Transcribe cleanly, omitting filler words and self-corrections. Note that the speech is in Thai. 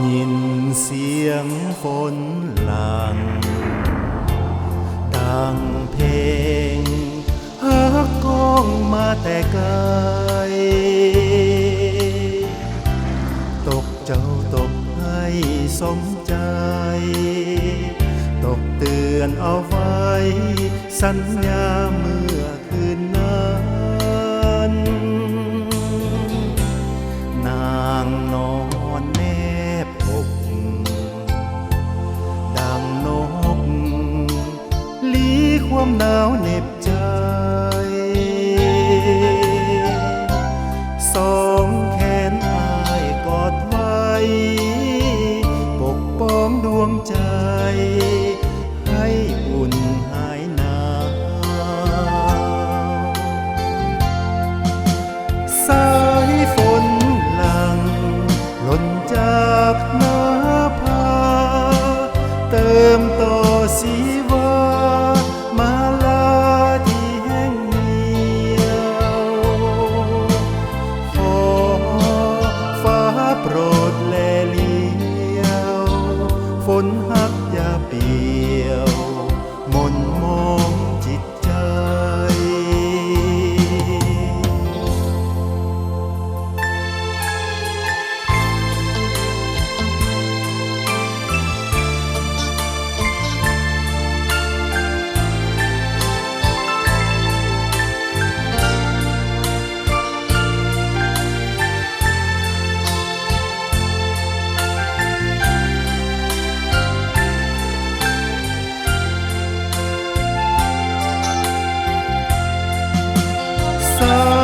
ยินเสียงฝนหลั่งดังเพลงฮักก้องมาแต่ไกลตกเจ้าตกให้สมใจตกเตือนเอาไว้สัญญาเมื่อคืนนั้นนางนอนแนบอกดังนกลี้ความหนาวเหน็บใจสองแขนอ้ายกอดไว้ปกป้องดวงใจให้อุ่นหายหนาวสายฝนหลั่งหล่นจากหน้าผาเติมต่อสีวามาลาที่แห้งเหี่ยวขอฟ้าโปรดแลเลี้ยวฝนฮักอย่าเปี่ยวมนมองจิตใจสา